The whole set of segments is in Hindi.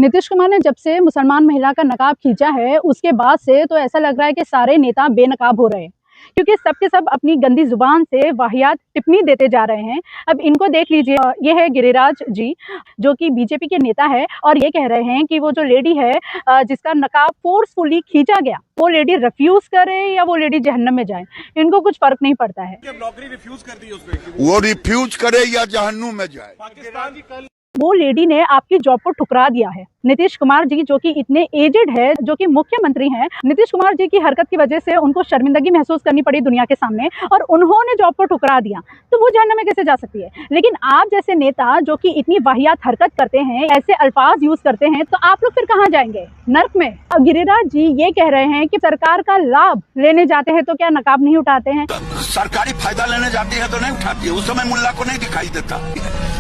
नीतीश कुमार ने जब से मुसलमान महिला का नकाब खींचा है, उसके बाद से तो ऐसा लग रहा है कि सारे नेता बेनकाब हो रहे हैं, क्योंकि सबके सब अपनी गंदी जुबान से वाहियात टिप्पणी देते जा रहे हैं। अब इनको देख लीजिए, ये है गिरिराज जी, जो कि बीजेपी के नेता है, और ये कह रहे हैं कि वो जो लेडी है जिसका नकाब फोर्सफुली खींचा गया, वो लेडी रिफ्यूज करे या वो लेडी जहन्नम में जाए, इनको कुछ फर्क नहीं पड़ता है। नौकरी रिफ्यूज कर दी उसने, वो रिफ्यूज करे या जहन्नुम में जाए। पाकिस्तान की कल वो लेडी ने आपकी जॉब को ठुकरा दिया है। नीतीश कुमार जी जो कि इतने एजेड है, जो कि मुख्यमंत्री हैं, नीतीश कुमार जी की हरकत की वजह से उनको शर्मिंदगी महसूस करनी पड़ी दुनिया के सामने, और उन्होंने जॉब को ठुकरा दिया, तो वो जहन्नम में कैसे जा सकती है। लेकिन आप जैसे नेता जो कि इतनी वाहियात हरकत करते हैं, ऐसे अल्फाज यूज करते हैं, तो आप लोग फिर कहाँ जाएंगे? नर्क में। अब गिरिराज जी ये कह रहे हैं कि सरकार का लाभ लेने जाते हैं तो क्या नकाब नहीं उठाते हैं? सरकारी फायदा लेने जाती है तो नहीं उठाती है, उस समय मुल्ला को नहीं दिखाई देता।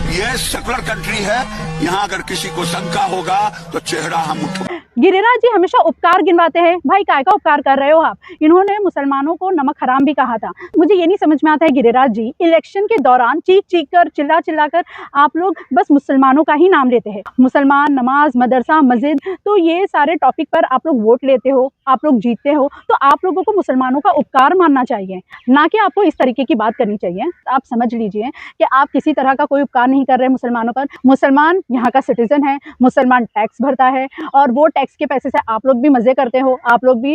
ये सेकुलर कंट्री है, यहाँ अगर किसी को शंका होगा तो चेहरा हम उठा। गिरिराज जी हमेशा उपकार गिनवाते हैं। भाई काय का उपकार कर रहे हो आप? इन्होंने मुसलमानों को नमक हराम भी कहा था। मुझे ये नहीं समझ में आता है गिरिराज जी, इलेक्शन के दौरान चीख चीख कर, चिल्ला चिल्ला कर आप लोग बस मुसलमानों का ही नाम लेते हैं। मुसलमान, नमाज, मदरसा, मस्जिद, तो ये सारे टॉपिक पर आप लोग वोट लेते हो, आप लोग जीतते हो, तो आप लोगों को मुसलमानों का उपकार मानना चाहिए, ना कि आपको इस तरीके की बात करनी चाहिए। आप समझ लीजिए कि आप किसी तरह का कोई उपकार नहीं कर रहे मुसलमानों पर। मुसलमान यहाँ का सिटीजन है, मुसलमान टैक्स भरता है, और वो टैक्स के पैसे से आप लोग भी मजे करते हो, आप लोग भी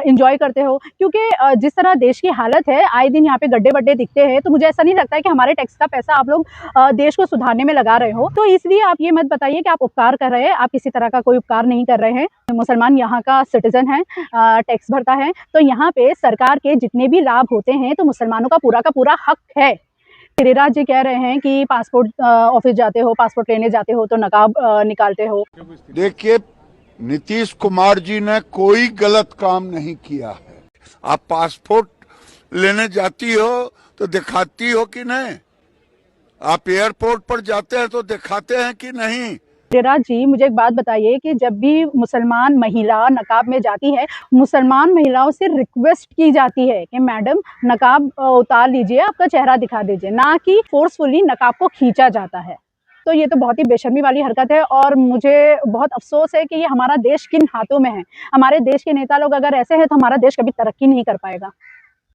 इंजॉय करते हो, क्योंकि जिस तरह देश की हालत है, आए दिन यहाँ पे गड्ढे बड्ढे दिखते हैं, तो मुझे ऐसा नहीं लगता है कि हमारे टैक्स का पैसा आप लोग देश को सुधारने में लगा रहे हो। तो इसलिए आप ये मत बताइए कि आप उपकार कर रहे हैं, आप किसी तरह का कोई उपकार नहीं कर रहे हैं। मुसलमान यहाँ का सिटीजन है, टैक्स भरता है, तो यहाँ पे सरकार के जितने भी लाभ होते हैं तो मुसलमानों का पूरा हक है। गिरिराज जी कह रहे हैं कि पासपोर्ट ऑफिस जाते हो, पासपोर्ट लेने जाते हो तो नकाब निकालते हो। देखिए, नीतीश कुमार जी ने कोई गलत काम नहीं किया है। आप पासपोर्ट लेने जाती हो तो दिखाती हो कि नहीं? आप एयरपोर्ट पर जाते हैं तो दिखाते हैं कि नहीं? गिरिराज जी मुझे एक बात बताइए कि जब भी मुसलमान महिला नकाब में जाती है, मुसलमान महिलाओं से रिक्वेस्ट की जाती है कि मैडम नकाब उतार लीजिए, आपका चेहरा दिखा दीजिए, ना कि फोर्सफुली नकाब को खींचा जाता है। तो ये तो बहुत ही बेशर्मी वाली हरकत है, और मुझे बहुत अफसोस है कि ये हमारा देश किन हाथों में है। हमारे देश के नेता लोग अगर ऐसे हैं तो हमारा देश कभी तरक्की नहीं कर पाएगा।